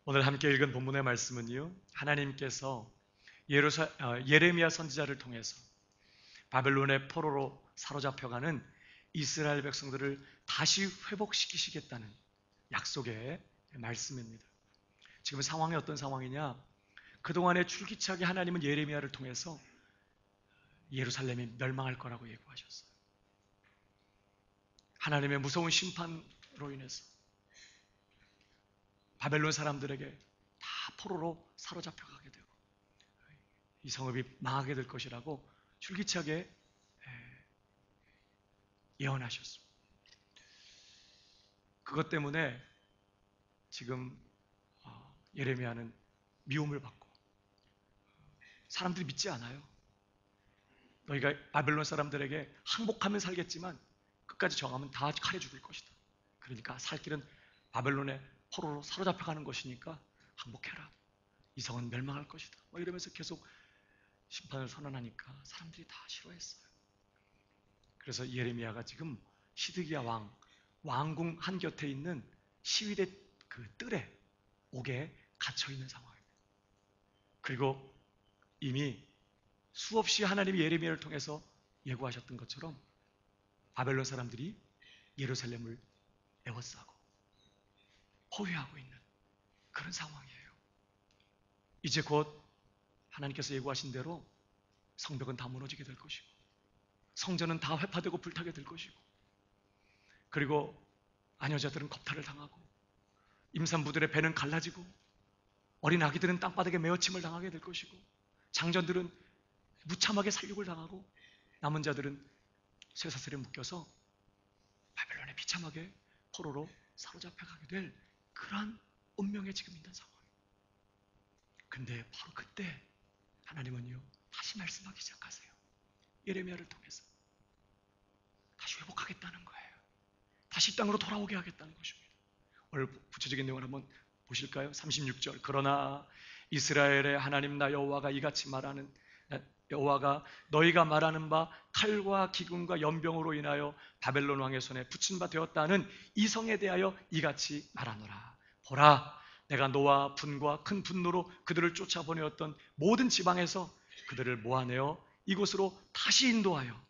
오늘 함께 읽은 본문의 말씀은요, 하나님께서 예레미야 선지자를 통해서 바벨론의 포로로 사로잡혀가는 이스라엘 백성들을 다시 회복시키시겠다는 약속의 말씀입니다. 지금 상황이 어떤 상황이냐? 그동안에 줄기차게 하나님은 예레미야를 통해서 예루살렘이 멸망할 거라고 예고하셨어요. 하나님의 무서운 심판으로 인해서 바벨론 사람들에게 다 포로로 사로잡혀가게 되고 이 성읍이 망하게 될 것이라고 줄기차게 예언하셨습니다. 그것 때문에 지금 예레미야는 미움을 받고 사람들이 믿지 않아요. 너희가 바벨론 사람들에게 항복하면 살겠지만 끝까지 정하면 다 칼에 죽을 것이다. 그러니까 살 길은 바벨론의 포로로 사로잡혀가는 것이니까 항복해라. 이 성은 멸망할 것이다. 이러면서 계속 심판을 선언하니까 사람들이 다 싫어했어요. 그래서 예레미야가 지금 시드기야 왕궁 한곁에 있는 시위대 그 뜰에 옥에 갇혀 있는 상황입니다. 그리고 이미 수없이 하나님이 예레미야를 통해서 예고하셨던 것처럼 바벨론 사람들이 예루살렘을 에워싸고 포위하고 있는 그런 상황이에요. 이제 곧 하나님께서 예고하신 대로 성벽은 다 무너지게 될 것이고 성전은 다 회파되고 불타게 될 것이고 그리고 아녀자들은 겁탈을 당하고 임산부들의 배는 갈라지고 어린 아기들은 땅바닥에 메어침을 당하게 될 것이고 장전들은 무참하게 살육을 당하고 남은 자들은 쇠사슬에 묶여서 바벨론에 비참하게 포로로 사로잡혀가게 될 그러한 운명에 지금 있는 상황이에요. 근데 바로 그때 하나님은요 다시 말씀하기 시작하세요. 예레미야를 통해서 다시 회복하겠다는 거예요. 다시 땅으로 돌아오게 하겠다는 것입니다. 오늘 구체적인 내용을 한번 보실까요? 36절. 그러나 이스라엘의 하나님 나 여호와가 이같이 말하는 여호와가 너희가 말하는 바 칼과 기근과 연병으로 인하여 바벨론 왕의 손에 붙인 바 되었다는 이 성에 대하여 이같이 말하노라. 보라, 내가 노와 분과 큰 분노로 그들을 쫓아보내었던 모든 지방에서 그들을 모아내어 이곳으로 다시 인도하여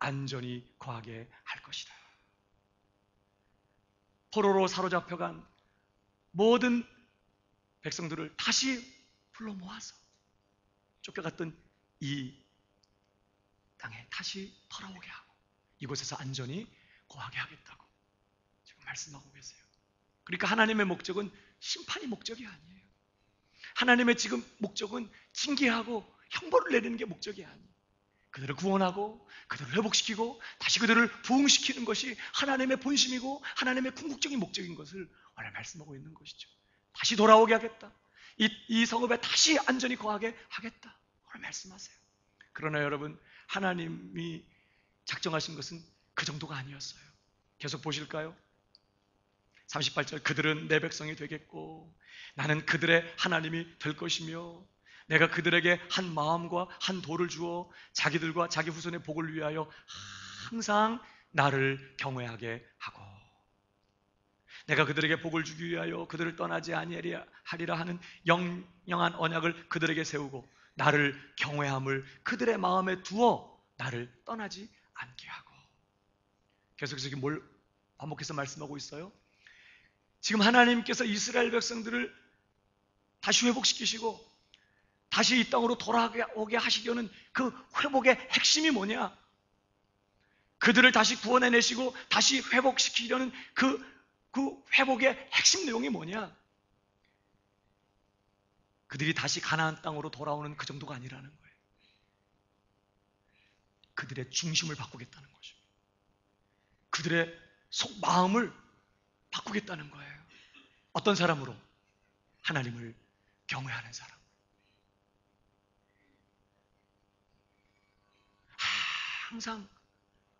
안전히 거하게 할 것이다. 포로로 사로잡혀간 모든 백성들을 다시 불러 모아서 쫓겨갔던 이 땅에 다시 돌아오게 하고 이곳에서 안전히 거하게 하겠다고 지금 말씀하고 계세요. 그러니까 하나님의 목적은 심판이 목적이 아니에요. 하나님의 지금 목적은 징계하고 형벌을 내리는 게 목적이 아니에요. 그들을 구원하고 그들을 회복시키고 다시 그들을 부흥시키는 것이 하나님의 본심이고 하나님의 궁극적인 목적인 것을 오늘 말씀하고 있는 것이죠. 다시 돌아오게 하겠다. 이 성읍에 다시 안전히 거하게 하겠다. 오늘 말씀하세요. 그러나 여러분, 하나님이 작정하신 것은 그 정도가 아니었어요. 계속 보실까요? 38절. 그들은 내 백성이 되겠고 나는 그들의 하나님이 될 것이며 내가 그들에게 한 마음과 한 돌을 주어 자기들과 자기 후손의 복을 위하여 항상 나를 경외하게 하고 내가 그들에게 복을 주기 위하여 그들을 떠나지 아니하리라 하는 영영한 언약을 그들에게 세우고 나를 경외함을 그들의 마음에 두어 나를 떠나지 않게 하고. 계속해서 이게 뭘 반복해서 말씀하고 있어요? 지금 하나님께서 이스라엘 백성들을 다시 회복시키시고 다시 이 땅으로 돌아오게 하시려는 그 회복의 핵심이 뭐냐? 그들을 다시 구원해내시고 다시 회복시키려는 그 회복의 핵심 내용이 뭐냐? 그들이 다시 가나안 땅으로 돌아오는 그 정도가 아니라는 거예요. 그들의 중심을 바꾸겠다는 거죠. 그들의 속 마음을 바꾸겠다는 거예요. 어떤 사람으로? 하나님을 경외하는 사람. 항상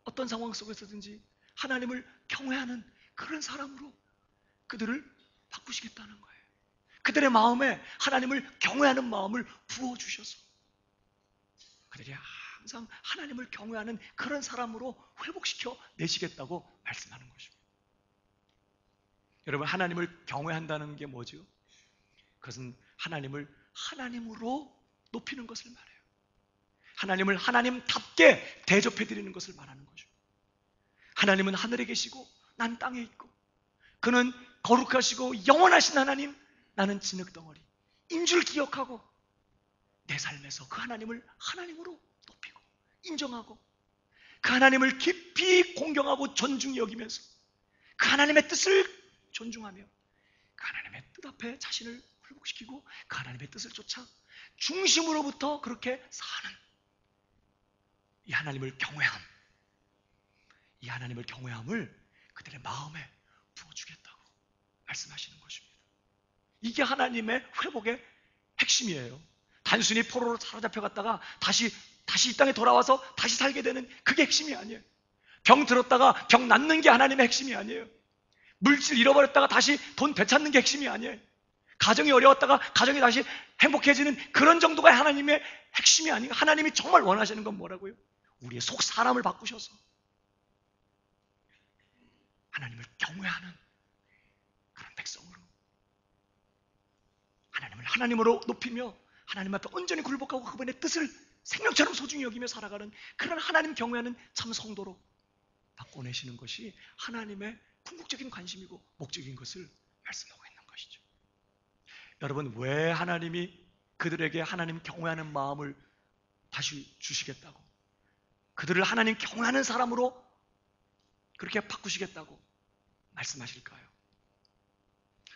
어떤 상황 속에서든지 하나님을 경외하는 그런 사람으로 그들을 바꾸시겠다는 거예요. 그들의 마음에 하나님을 경외하는 마음을 부어주셔서 그들이 항상 하나님을 경외하는 그런 사람으로 회복시켜 내시겠다고 말씀하는 것입니다. 여러분, 하나님을 경외한다는 게 뭐죠? 그것은 하나님을 하나님으로 높이는 것을 말해요. 하나님을 하나님답게 대접해드리는 것을 말하는 거죠. 하나님은 하늘에 계시고 난 땅에 있고, 그는 거룩하시고 영원하신 하나님, 나는 진흙덩어리 인 줄 기억하고 내 삶에서 그 하나님을 하나님으로 높이고 인정하고, 그 하나님을 깊이 공경하고 존중히 여기면서 그 하나님의 뜻을 존중하며 그 하나님의 뜻 앞에 자신을 굴복시키고 그 하나님의 뜻을 쫓아 중심으로부터 그렇게 사는 이 하나님을 경외함, 이 하나님을 경외함을 그들의 마음에 부어주겠다고 말씀하시는 것입니다. 이게 하나님의 회복의 핵심이에요. 단순히 포로로 사로잡혀갔다가 다시 이 땅에 돌아와서 다시 살게 되는 그게 핵심이 아니에요. 병 들었다가 병 낫는 게 하나님의 핵심이 아니에요. 물질 잃어버렸다가 다시 돈 되찾는 게 핵심이 아니에요. 가정이 어려웠다가 가정이 다시 행복해지는 그런 정도가 하나님의 핵심이 아니에요. 하나님이 정말 원하시는 건 뭐라고요? 우리의 속 사람을 바꾸셔서 하나님을 경외하는 그런 백성으로, 하나님을 하나님으로 높이며 하나님 앞에 온전히 굴복하고 그분의 뜻을 생명처럼 소중히 여기며 살아가는 그런 하나님 경외하는 참 성도로 바꿔내시는 것이 하나님의 궁극적인 관심이고 목적인 것을 말씀하고 있는 것이죠. 여러분, 왜 하나님이 그들에게 하나님 경외하는 마음을 다시 주시겠다고, 그들을 하나님 경외하는 사람으로 그렇게 바꾸시겠다고 말씀하실까요?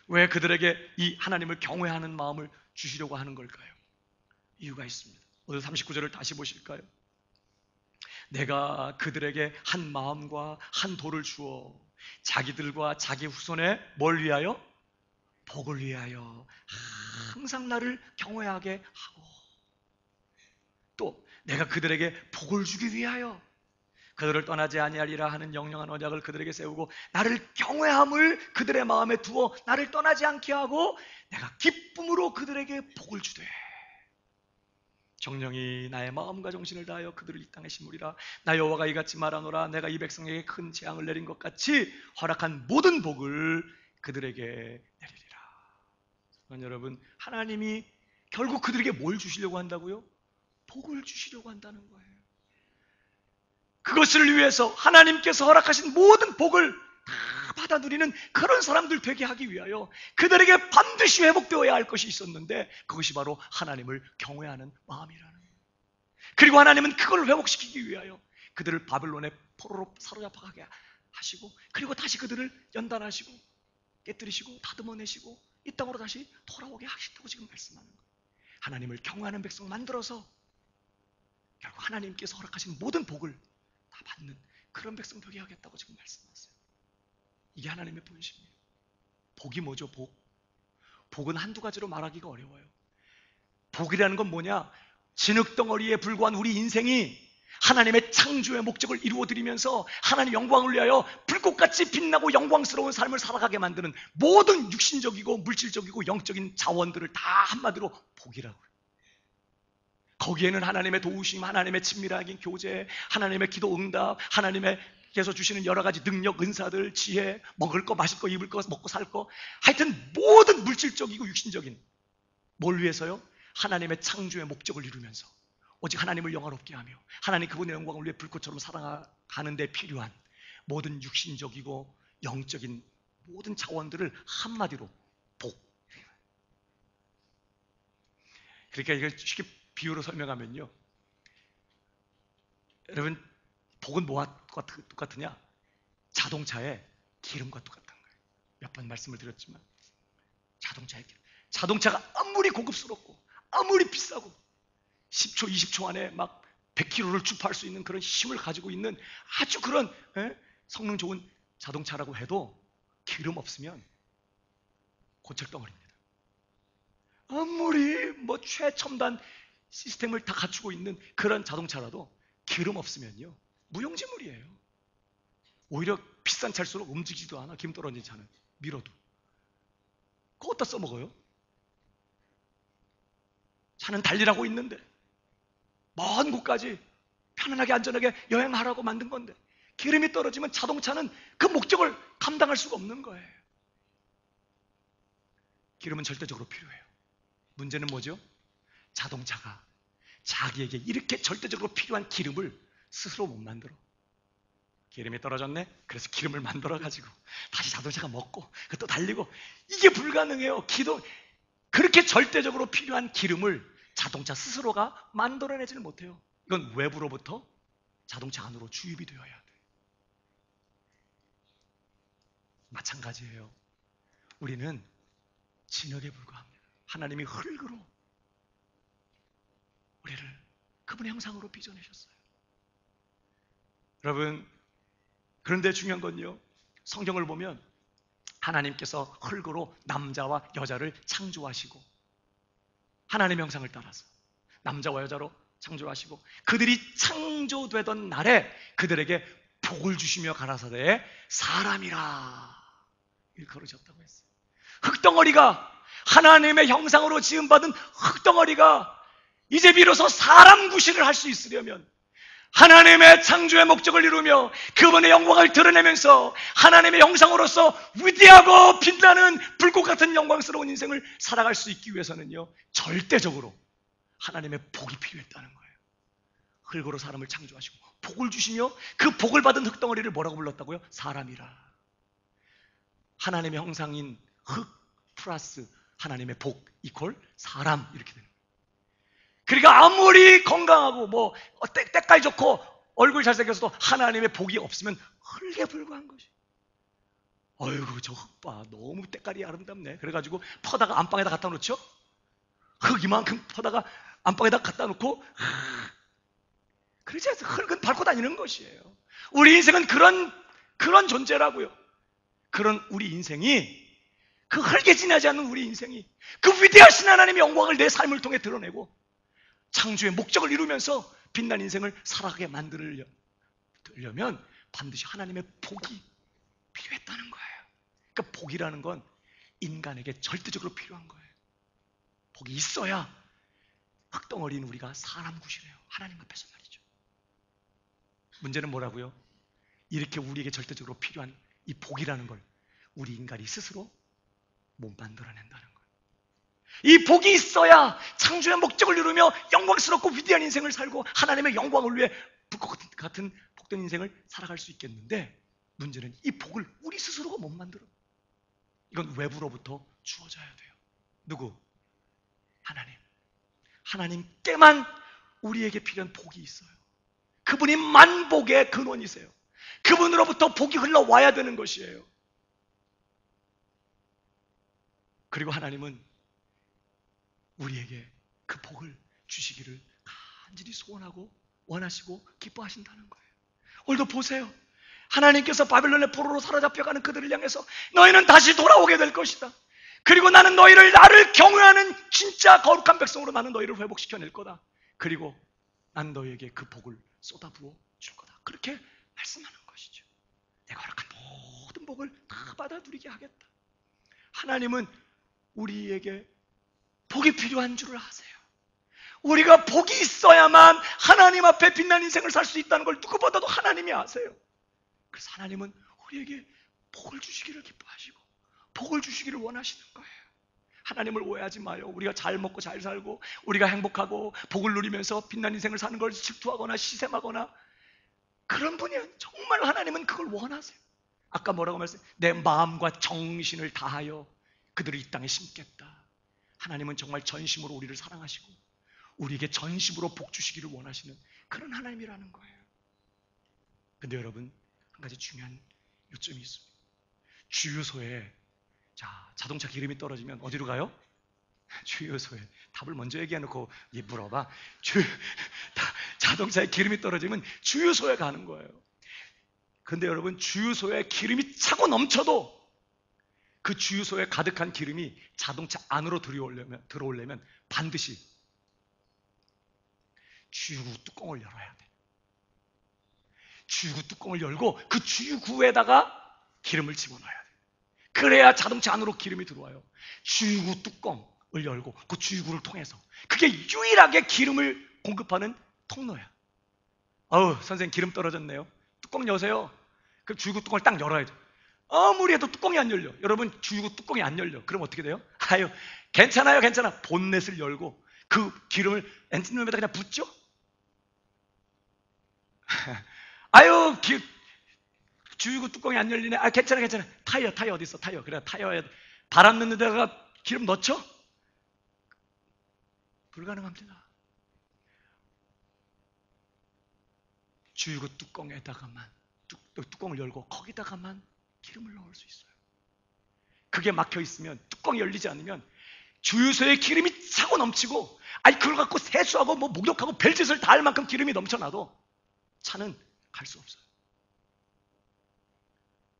왜 그들에게 이 하나님을 경외하는 마음을 주시려고 하는 걸까요? 이유가 있습니다. 오늘 39절을 다시 보실까요? 내가 그들에게 한 마음과 한 돌을 주어 자기들과 자기 후손에 뭘 위하여? 복을 위하여 항상 나를 경외하게 하고, 또 내가 그들에게 복을 주기 위하여 그들을 떠나지 아니하리라 하는 영영한 언약을 그들에게 세우고 나를 경외함을 그들의 마음에 두어 나를 떠나지 않게 하고 내가 기쁨으로 그들에게 복을 주되 정령이 나의 마음과 정신을 다하여 그들을 이 땅에 심으리라. 나 여호와가 이같이 말하노라. 내가 이 백성에게 큰 재앙을 내린 것 같이 허락한 모든 복을 그들에게 내리리라. 여러분, 하나님이 결국 그들에게 뭘 주시려고 한다고요? 복을 주시려고 한다는 거예요. 그것을 위해서 하나님께서 허락하신 모든 복을 다 받아 누리는 그런 사람들 되게 하기 위하여 그들에게 반드시 회복되어야 할 것이 있었는데, 그것이 바로 하나님을 경외하는 마음이라는 거예요. 그리고 하나님은 그걸 회복시키기 위하여 그들을 바벨론의 포로로 사로잡아가게 하시고, 그리고 다시 그들을 연단하시고 깨뜨리시고 다듬어내시고 이 땅으로 다시 돌아오게 하신다고 지금 말씀하는 거예요. 하나님을 경외하는 백성 만들어서 결국 하나님께서 허락하신 모든 복을 다 받는 그런 백성 되게 하겠다고 지금 말씀하세요. 이게 하나님의 본심이에요. 복이 뭐죠? 복은 한두 가지로 말하기가 어려워요. 복이라는 건 뭐냐? 진흙덩어리에 불과한 우리 인생이 하나님의 창조의 목적을 이루어드리면서 하나님 영광을 위하여 불꽃같이 빛나고 영광스러운 삶을 살아가게 만드는 모든 육신적이고 물질적이고 영적인 자원들을 다 한마디로 복이라고요. 거기에는 하나님의 도우심, 하나님의 친밀하긴 교제, 하나님의 기도 응답, 하나님께서 주시는 여러 가지 능력, 은사들, 지혜, 먹을 거, 마실 거, 입을 거, 먹고 살 거, 하여튼 모든 물질적이고 육신적인, 뭘 위해서요? 하나님의 창조의 목적을 이루면서 오직 하나님을 영화롭게 하며 하나님 그분의 영광을 위해 불꽃처럼 살아가는 데 필요한 모든 육신적이고 영적인 모든 자원들을 한마디로 복. 그러니까 이걸 쉽게 비유로 설명하면요, 여러분, 복은 뭐와 똑같으냐? 자동차의 기름과 똑같은 거예요. 몇 번 말씀을 드렸지만 자동차의 기름, 자동차가 아무리 고급스럽고 아무리 비싸고 10초, 20초 안에 막 100km를 주파할 수 있는 그런 힘을 가지고 있는 아주 그런 성능 좋은 자동차라고 해도 기름 없으면 고철덩어리입니다. 아무리 뭐 최첨단 시스템을 다 갖추고 있는 그런 자동차라도 기름 없으면요 무용지물이에요. 오히려 비싼 차일수록 움직이지도 않아. 기름 떨어진 차는 밀어도. 그거 어디다 써먹어요? 차는 달리라고 있는데 먼 곳까지 편안하게 안전하게 여행하라고 만든 건데 기름이 떨어지면 자동차는 그 목적을 감당할 수가 없는 거예요. 기름은 절대적으로 필요해요. 문제는 뭐죠? 자동차가 자기에게 이렇게 절대적으로 필요한 기름을 스스로 못 만들어. 기름이 떨어졌네? 그래서 기름을 만들어가지고 다시 자동차가 먹고 또 달리고. 이게 불가능해요. 그렇게 절대적으로 필요한 기름을 자동차 스스로가 만들어내지를 못해요. 이건 외부로부터 자동차 안으로 주입이 되어야 돼. 마찬가지예요. 우리는 진흙에 불과합니다. 하나님이 흙으로 우리를 그분의 형상으로 빚어내셨어요. 여러분, 그런데 중요한 건요, 성경을 보면 하나님께서 흙으로 남자와 여자를 창조하시고, 하나님의 형상을 따라서 남자와 여자로 창조하시고, 그들이 창조되던 날에 그들에게 복을 주시며 가라사대 사람이라 일컬으셨다고 했어요. 흙덩어리가, 하나님의 형상으로 지음받은 흙덩어리가 이제 비로소 사람 구실을 할 수 있으려면, 하나님의 창조의 목적을 이루며 그분의 영광을 드러내면서 하나님의 형상으로서 위대하고 빛나는 불꽃 같은 영광스러운 인생을 살아갈 수 있기 위해서는요, 절대적으로 하나님의 복이 필요했다는 거예요. 흙으로 사람을 창조하시고 복을 주시며 그 복을 받은 흙덩어리를 뭐라고 불렀다고요? 사람이라. 하나님의 형상인 흙 플러스 하나님의 복 이퀄 사람, 이렇게 되는 거예요. 그러니까 아무리 건강하고 때깔 좋고 얼굴 잘생겨서도 하나님의 복이 없으면 흙에 불과한 것이. 어이구, 저 흙 봐, 너무 때깔이 아름답네. 그래가지고 퍼다가 안방에다 갖다 놓죠. 흙 이만큼 퍼다가 안방에다 갖다 놓고, 그렇지 않습니까? 흙은 밟고 다니는 것이에요. 우리 인생은 그런 존재라고요. 그런 우리 인생이, 그 흙에 지나지 않는 우리 인생이 그 위대하신 하나님의 영광을 내 삶을 통해 드러내고 창조의 목적을 이루면서 빛난 인생을 살아가게 만들려면 반드시 하나님의 복이 필요했다는 거예요. 그러니까 복이라는 건 인간에게 절대적으로 필요한 거예요. 복이 있어야 흙덩어리인 우리가 사람 구실해요. 하나님 앞에서 말이죠. 문제는 뭐라고요? 이렇게 우리에게 절대적으로 필요한 이 복이라는 걸 우리 인간이 스스로 못 만들어낸다는 거예요. 이 복이 있어야 창조의 목적을 이루며 영광스럽고 위대한 인생을 살고 하나님의 영광을 위해 불꽃 같은 복된 인생을 살아갈 수 있겠는데, 문제는 이 복을 우리 스스로가 못 만들어. 이건 외부로부터 주어져야 돼요. 누구? 하나님. 하나님께만 우리에게 필요한 복이 있어요. 그분이 만복의 근원이세요. 그분으로부터 복이 흘러와야 되는 것이에요. 그리고 하나님은 우리에게 그 복을 주시기를 간절히 소원하고 원하시고 기뻐하신다는 거예요. 오늘도 보세요. 하나님께서 바벨론의 포로로 사로잡혀가는 그들을 향해서 너희는 다시 돌아오게 될 것이다. 그리고 나는 나를 경외하는 진짜 거룩한 백성으로 나는 너희를 회복시켜낼 거다. 그리고 난 너희에게 그 복을 쏟아부어 줄 거다. 그렇게 말씀하는 것이죠. 내가 허락한 모든 복을 다 받아 누리게 하겠다. 하나님은 우리에게 복이 필요한 줄을 아세요. 우리가 복이 있어야만 하나님 앞에 빛난 인생을 살 수 있다는 걸 누구보다도 하나님이 아세요. 그래서 하나님은 우리에게 복을 주시기를 기뻐하시고 복을 주시기를 원하시는 거예요. 하나님을 오해하지 마요. 우리가 잘 먹고 잘 살고 우리가 행복하고 복을 누리면서 빛난 인생을 사는 걸 질투하거나 시샘하거나 그런 분이 정말 하나님은 그걸 원하세요. 아까 뭐라고 말했어요? 내 마음과 정신을 다하여 그들을 이 땅에 심겠다. 하나님은 정말 전심으로 우리를 사랑하시고 우리에게 전심으로 복 주시기를 원하시는 그런 하나님이라는 거예요. 근데 여러분, 한 가지 중요한 요점이 있습니다. 주유소에 자동차 기름이 떨어지면 어디로 가요? 주유소에. 답을 먼저 얘기해놓고 물어봐. 자동차에 기름이 떨어지면 주유소에 가는 거예요. 근데 여러분, 주유소에 기름이 차고 넘쳐도 그 주유소에 가득한 기름이 자동차 안으로 들어오려면 반드시 주유구 뚜껑을 열어야 돼. 주유구 뚜껑을 열고 그 주유구에다가 기름을 집어넣어야 돼. 그래야 자동차 안으로 기름이 들어와요. 주유구 뚜껑을 열고 그 주유구를 통해서. 그게 유일하게 기름을 공급하는 통로야. 선생님 기름 떨어졌네요. 뚜껑 여세요. 그럼 주유구 뚜껑을 딱 열어야죠. 아무리 해도 뚜껑이 안 열려. 여러분, 주유구 뚜껑이 안 열려. 그럼 어떻게 돼요? 아유, 괜찮아요, 괜찮아. 본넷을 열고 그 기름을 엔진룸에다 그냥 붓죠? 아유, 주유구 뚜껑이 안 열리네. 아, 괜찮아, 괜찮아. 타이어 어디 있어? 타이어. 그래, 타이어에 바람 넣는 데다가 기름 넣죠? 불가능합니다. 주유구 뚜껑에다가만 뚜껑을 열고 거기다가만 기름을 넣을 수 있어요. 그게 막혀 있으면, 뚜껑이 열리지 않으면 주유소에 기름이 차고 넘치고, 아니 그걸 갖고 세수하고 뭐 목욕하고 별짓을 다 할 만큼 기름이 넘쳐나도 차는 갈 수 없어요.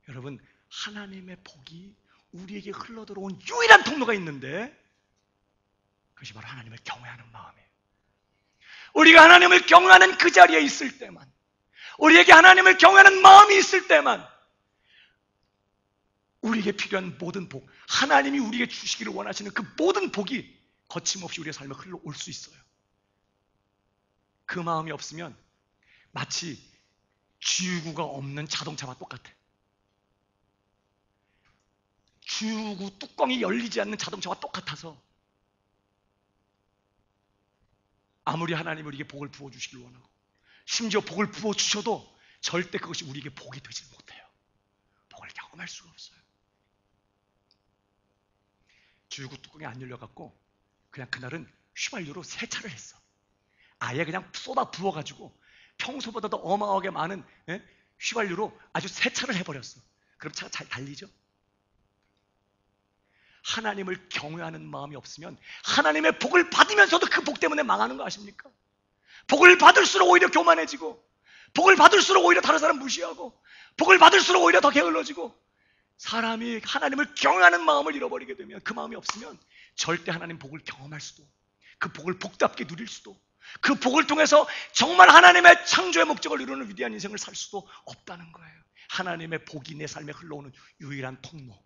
여러분, 하나님의 복이 우리에게 흘러들어온 유일한 통로가 있는데, 그것이 바로 하나님을 경외하는 마음이에요. 우리가 하나님을 경외하는 그 자리에 있을 때만, 우리에게 하나님을 경외하는 마음이 있을 때만 우리에게 필요한 모든 복, 하나님이 우리에게 주시기를 원하시는 그 모든 복이 거침없이 우리의 삶에 흘러올 수 있어요. 그 마음이 없으면 마치 주유구가 없는 자동차와 똑같아. 주유구 뚜껑이 열리지 않는 자동차와 똑같아서, 아무리 하나님이 우리에게 복을 부어주시길 원하고 심지어 복을 부어주셔도 절대 그것이 우리에게 복이 되지 못해요. 복을 경험할 수가 없어요. 주유구 뚜껑이 안 열려갖고 그냥 그날은 휘발유로 세차를 했어. 아예 그냥 쏟아 부어가지고 평소보다 더 어마어마하게 많은 휘발유로 아주 세차를 해버렸어. 그럼 차가 잘 달리죠? 하나님을 경외하는 마음이 없으면 하나님의 복을 받으면서도 그 복 때문에 망하는 거 아십니까? 복을 받을수록 오히려 교만해지고, 복을 받을수록 오히려 다른 사람 무시하고, 복을 받을수록 오히려 더 게을러지고, 사람이 하나님을 경외하는 마음을 잃어버리게 되면, 그 마음이 없으면 절대 하나님 복을 경험할 수도, 그 복을 복답게 누릴 수도, 그 복을 통해서 정말 하나님의 창조의 목적을 이루는 위대한 인생을 살 수도 없다는 거예요. 하나님의 복이 내 삶에 흘러오는 유일한 통로,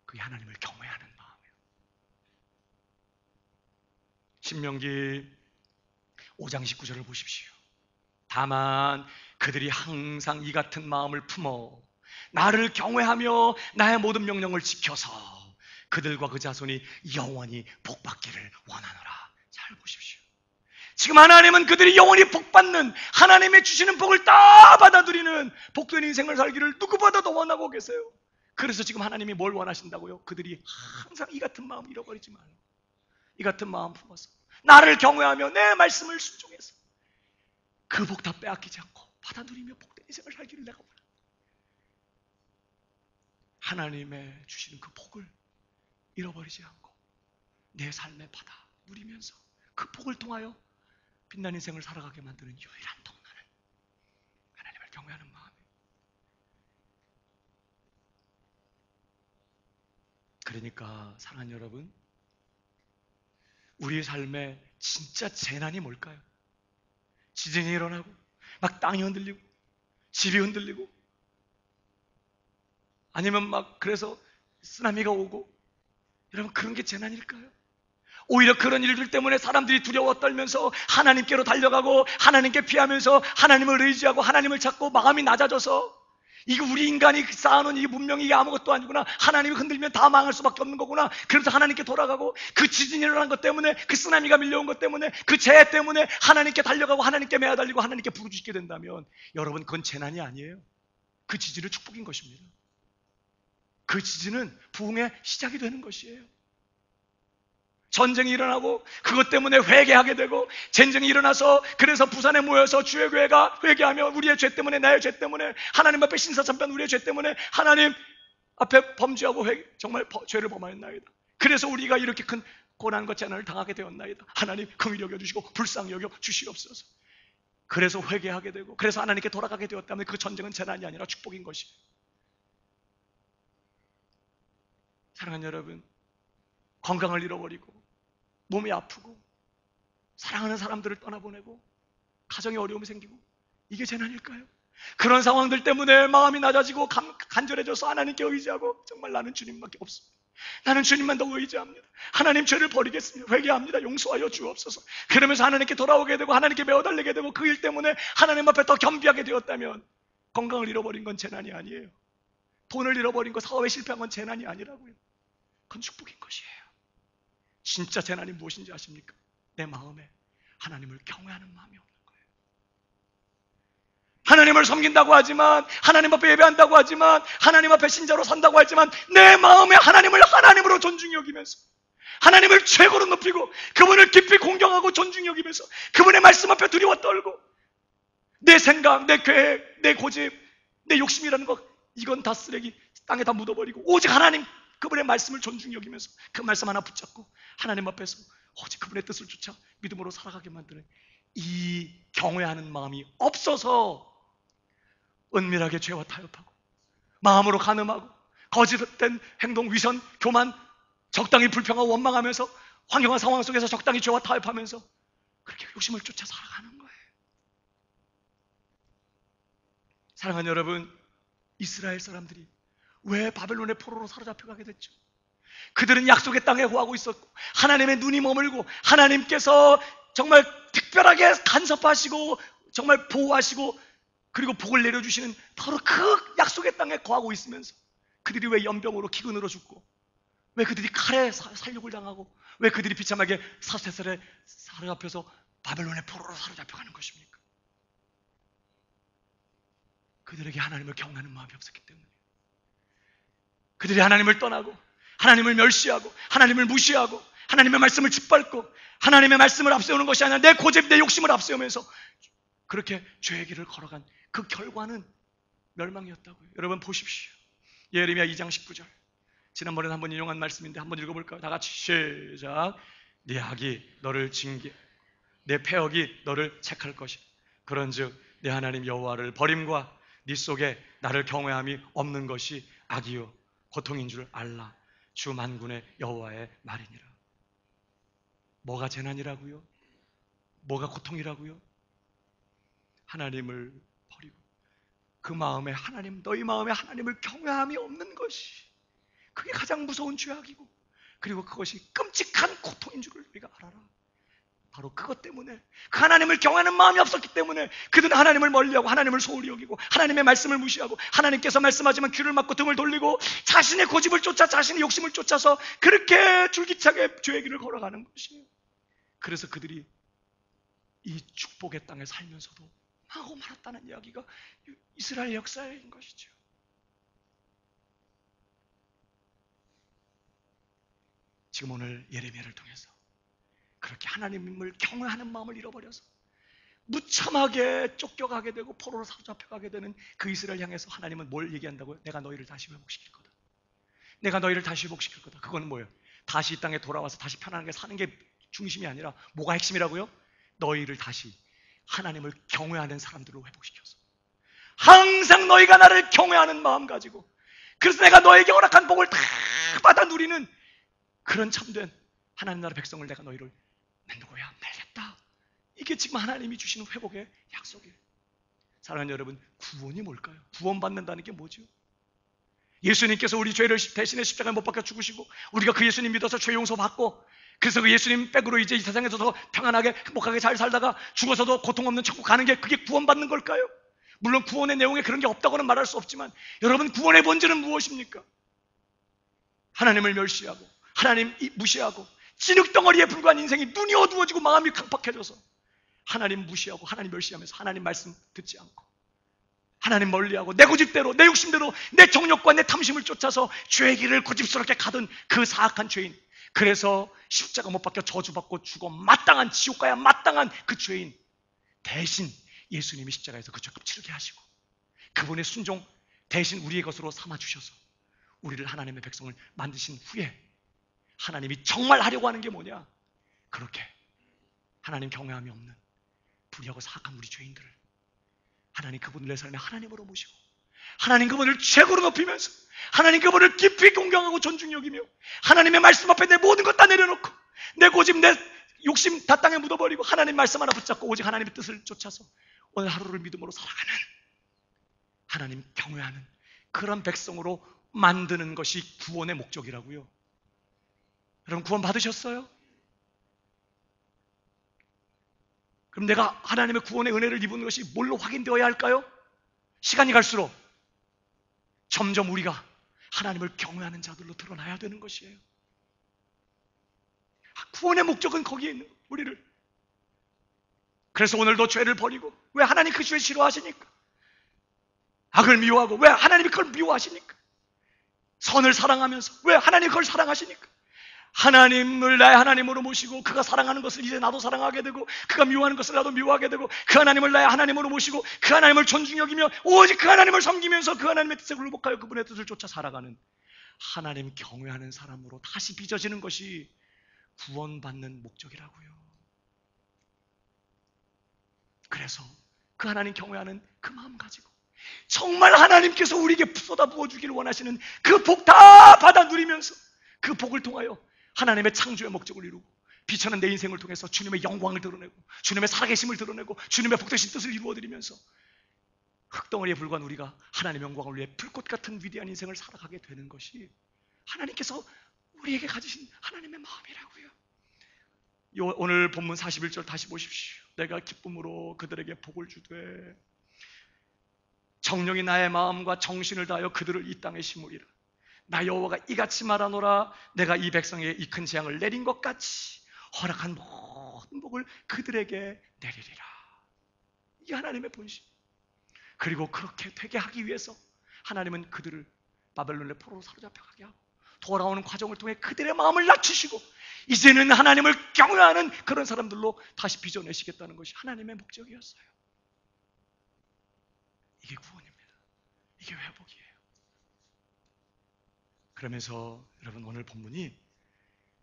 그게 하나님을 경외하는 마음이에요. 신명기 5장 19절을 보십시오. 다만 그들이 항상 이 같은 마음을 품어 나를 경외하며 나의 모든 명령을 지켜서 그들과 그 자손이 영원히 복받기를 원하노라. 잘 보십시오. 지금 하나님은 그들이 영원히 복받는, 하나님의 주시는 복을 다 받아들이는 복된 인생을 살기를 누구보다도 원하고 계세요. 그래서 지금 하나님이 뭘 원하신다고요? 그들이 항상 이 같은 마음 잃어버리지 말고, 이 같은 마음 품어서 나를 경외하며 내 말씀을 순종해서 그 복 다 빼앗기지 않고 받아 누리며 복된 인생을 살기를 내가 원합니다. 하나님의 주시는 그 복을 잃어버리지 않고 내 삶에 받아 누리면서 그 복을 통하여 빛난 인생을 살아가게 만드는 유일한 통로는 하나님을 경외하는 마음이에요. 그러니까 사랑하는 여러분, 우리의 삶에 진짜 재난이 뭘까요? 지진이 일어나고 막 땅이 흔들리고 집이 흔들리고, 아니면 막 그래서 쓰나미가 오고, 여러분 그런 게 재난일까요? 오히려 그런 일들 때문에 사람들이 두려워 떨면서 하나님께로 달려가고 하나님께 피하면서 하나님을 의지하고 하나님을 찾고 마음이 낮아져서, 이거 우리 인간이 쌓아놓은 이 문명이 이게 아무것도 아니구나, 하나님이 흔들면 다 망할 수밖에 없는 거구나, 그래서 하나님께 돌아가고, 그 지진이 일어난 것 때문에, 그 쓰나미가 밀려온 것 때문에, 그 재해 때문에 하나님께 달려가고 하나님께 매달리고 하나님께 부르짖게 된다면, 여러분 그건 재난이 아니에요. 그 지진은 축복인 것입니다. 그 지진은 부흥의 시작이 되는 것이에요. 전쟁이 일어나고 그것 때문에 회개하게 되고, 전쟁이 일어나서 그래서 부산에 모여서 주의 교회가 회개하며 우리의 죄 때문에, 나의 죄 때문에 하나님 앞에 신사참배한 우리의 죄 때문에 하나님 앞에 범죄하고 정말 죄를 범하였나이다. 그래서 우리가 이렇게 큰 고난과 재난을 당하게 되었나이다. 하나님 긍휼히 여겨주시고 불쌍히 여겨 주시옵소서. 그래서 회개하게 되고 그래서 하나님께 돌아가게 되었다면 그 전쟁은 재난이 아니라 축복인 것이에요. 사랑하는 여러분, 건강을 잃어버리고 몸이 아프고 사랑하는 사람들을 떠나보내고 가정에 어려움이 생기고, 이게 재난일까요? 그런 상황들 때문에 마음이 낮아지고 간절해져서 하나님께 의지하고, 정말 나는 주님밖에 없습니다, 나는 주님만 더 의지합니다, 하나님 죄를 버리겠습니다, 회개합니다, 용서하여 주옵소서. 그러면서 하나님께 돌아오게 되고 하나님께 매어달리게 되고, 그 일 때문에 하나님 앞에 더 겸비하게 되었다면 건강을 잃어버린 건 재난이 아니에요. 돈을 잃어버린 거, 사업에 실패한 건 재난이 아니라고요. 그건 축복인 것이에요. 진짜 재난이 무엇인지 아십니까? 내 마음에 하나님을 경외하는 마음이 없는 거예요. 하나님을 섬긴다고 하지만, 하나님 앞에 예배한다고 하지만, 하나님 앞에 신자로 산다고 하지만, 내 마음에 하나님을 하나님으로 존중히 여기면서, 하나님을 최고로 높이고 그분을 깊이 공경하고 존중히 여기면서 그분의 말씀 앞에 두려워 떨고, 내 생각, 내 계획, 내 고집, 내 욕심이라는 것, 이건 다 쓰레기 땅에 다 묻어버리고 오직 하나님, 그분의 말씀을 존중히 여기면서 그 말씀 하나 붙잡고 하나님 앞에서 오직 그분의 뜻을 쫓아 믿음으로 살아가게 만드는 이 경외하는 마음이 없어서 은밀하게 죄와 타협하고 마음으로 간음하고 거짓된 행동, 위선, 교만, 적당히 불평하고 원망하면서 환경과 상황 속에서 적당히 죄와 타협하면서 그렇게 욕심을 쫓아 살아가는 거예요. 사랑하는 여러분, 이스라엘 사람들이 왜 바벨론의 포로로 사로잡혀가게 됐죠? 그들은 약속의 땅에 거하고 있었고 하나님의 눈이 머물고 하나님께서 정말 특별하게 간섭하시고 정말 보호하시고 그리고 복을 내려주시는 바로 그 약속의 땅에 거하고 있으면서 그들이 왜 연병으로 기근으로 죽고, 왜 그들이 칼에 살육을 당하고, 왜 그들이 비참하게 사세살에 사로잡혀서 바벨론의 포로로 사로잡혀가는 것입니까? 그들에게 하나님을 경외하는 마음이 없었기 때문에, 그들이 하나님을 떠나고 하나님을 멸시하고 하나님을 무시하고 하나님의 말씀을 짓밟고 하나님의 말씀을 앞세우는 것이 아니라 내 고집, 내 욕심을 앞세우면서 그렇게 죄의 길을 걸어간 그 결과는 멸망이었다고요. 여러분 보십시오. 예레미야 2장 19절, 지난번에 한번 인용한 말씀인데 한번 읽어볼까요? 다 같이 시작. 네 악이 너를 징계, 내 패역이 너를 책할 것이, 그런즉 내 하나님 여호와를 버림과 네 속에 나를 경외함이 없는 것이 악이요 고통인 줄 알라. 주 만군의 여호와의 말이니라. 뭐가 재난이라고요? 뭐가 고통이라고요? 하나님을 버리고 그 마음에 하나님, 너희 마음에 하나님을 경외함이 없는 것이, 그게 가장 무서운 죄악이고 그리고 그것이 끔찍한 고통인 줄을 우리가 알아라. 바로 그것 때문에, 그 하나님을 경외하는 마음이 없었기 때문에 그들은 하나님을 멀리하고 하나님을 소홀히 여기고 하나님의 말씀을 무시하고 하나님께서 말씀하지만 귀를 막고 등을 돌리고 자신의 고집을 쫓아 자신의 욕심을 쫓아서 그렇게 줄기차게 죄의 길을 걸어가는 것이에요. 그래서 그들이 이 축복의 땅에 살면서도 하고 말았다는 이야기가 이스라엘 역사인 것이죠. 지금 오늘 예레미야를 통해서 그렇게 하나님을 경외하는 마음을 잃어버려서 무참하게 쫓겨가게 되고 포로로 사로잡혀가게 되는 그 이스라엘 향해서 하나님은 뭘 얘기한다고요? 내가 너희를 다시 회복시킬 거다. 내가 너희를 다시 회복시킬 거다. 그건 뭐예요? 다시 이 땅에 돌아와서 다시 편안하게 사는 게 중심이 아니라 뭐가 핵심이라고요? 너희를 다시 하나님을 경외하는 사람들로 회복시켜서 항상 너희가 나를 경외하는 마음 가지고, 그래서 내가 너에게 허락한 복을 다 받아 누리는 그런 참된 하나님 나라 백성을 내가 너희를 만들고야 말겠다. 이게 지금 하나님이 주시는 회복의 약속이에요. 사랑하는 여러분, 구원이 뭘까요? 구원받는다는 게 뭐죠? 예수님께서 우리 죄를 대신에 십자가에 못 박혀 죽으시고 우리가 그 예수님 믿어서 죄 용서 받고, 그래서 그 예수님 백으로 이제 이 세상에서도 평안하게 행복하게 잘 살다가 죽어서도 고통 없는 천국 가는 게 그게 구원받는 걸까요? 물론 구원의 내용에 그런 게 없다고는 말할 수 없지만, 여러분 구원의 본질은 무엇입니까? 하나님을 멸시하고 하나님 무시하고 진흙덩어리에 불과한 인생이 눈이 어두워지고 마음이 강팍해져서 하나님 무시하고 하나님 멸시하면서 하나님 말씀 듣지 않고 하나님 멀리하고 내 고집대로 내 욕심대로 내 정욕과 내 탐심을 쫓아서 죄의 길을 고집스럽게 가던 그 사악한 죄인, 그래서 십자가 못 박혀 저주받고 죽어 마땅한 지옥 가야 마땅한 그 죄인 대신 예수님이 십자가에서 그 죄값 치르게 하시고 그분의 순종 대신 우리의 것으로 삼아주셔서 우리를 하나님의 백성을 만드신 후에 하나님이 정말 하려고 하는 게 뭐냐? 그렇게 하나님 경외함이 없는 불의하고 사악한 우리 죄인들을 하나님 그분을 내 삶의 하나님으로 모시고 하나님 그분을 최고로 높이면서 하나님 그분을 깊이 공경하고 존중히 여기며 하나님의 말씀 앞에 내 모든 것 다 내려놓고 내 고집 내 욕심 다 땅에 묻어버리고 하나님 말씀 하나 붙잡고 오직 하나님의 뜻을 쫓아서 오늘 하루를 믿음으로 살아가는 하나님 경외하는 그런 백성으로 만드는 것이 구원의 목적이라고요. 여러분 구원 받으셨어요? 그럼 내가 하나님의 구원의 은혜를 입은 것이 뭘로 확인되어야 할까요? 시간이 갈수록 점점 우리가 하나님을 경외하는 자들로 드러나야 되는 것이에요. 구원의 목적은 거기에 있는 거예요, 우리를. 그래서 오늘도 죄를 버리고, 왜 하나님 그 죄를 싫어하시니까? 악을 미워하고, 왜 하나님이 그걸 미워하시니까? 선을 사랑하면서, 왜 하나님이 그걸 사랑하시니까? 하나님을 나의 하나님으로 모시고, 그가 사랑하는 것을 이제 나도 사랑하게 되고, 그가 미워하는 것을 나도 미워하게 되고, 그 하나님을 나의 하나님으로 모시고, 그 하나님을 존중히 여기며 오직 그 하나님을 섬기면서 그 하나님의 뜻에 굴복하여 그분의 뜻을 쫓아 살아가는 하나님 경외하는 사람으로 다시 빚어지는 것이 구원받는 목적이라고요. 그래서 그 하나님 경외하는 그 마음 가지고 정말 하나님께서 우리에게 쏟아 부어주기를 원하시는 그 복 다 받아 누리면서 그 복을 통하여 하나님의 창조의 목적을 이루고 비천한 내 인생을 통해서 주님의 영광을 드러내고 주님의 살아계심을 드러내고 주님의 복되신 뜻을 이루어드리면서 흙덩어리에 불과한 우리가 하나님의 영광을 위해 불꽃 같은 위대한 인생을 살아가게 되는 것이 하나님께서 우리에게 가지신 하나님의 마음이라고요. 오늘 본문 41절 다시 보십시오. 내가 기쁨으로 그들에게 복을 주되 정령이 나의 마음과 정신을 다하여 그들을 이 땅에 심으리라. 나 여호와가 이같이 말하노라. 내가 이 백성에게 이 큰 재앙을 내린 것 같이 허락한 모든 복을 그들에게 내리리라. 이게 하나님의 본심. 그리고 그렇게 되게 하기 위해서 하나님은 그들을 바벨론의 포로로 사로잡혀 가게 하고 돌아오는 과정을 통해 그들의 마음을 낮추시고 이제는 하나님을 경외하는 그런 사람들로 다시 빚어내시겠다는 것이 하나님의 목적이었어요. 이게 구원입니다. 이게 회복이에요. 그러면서 여러분 오늘 본문이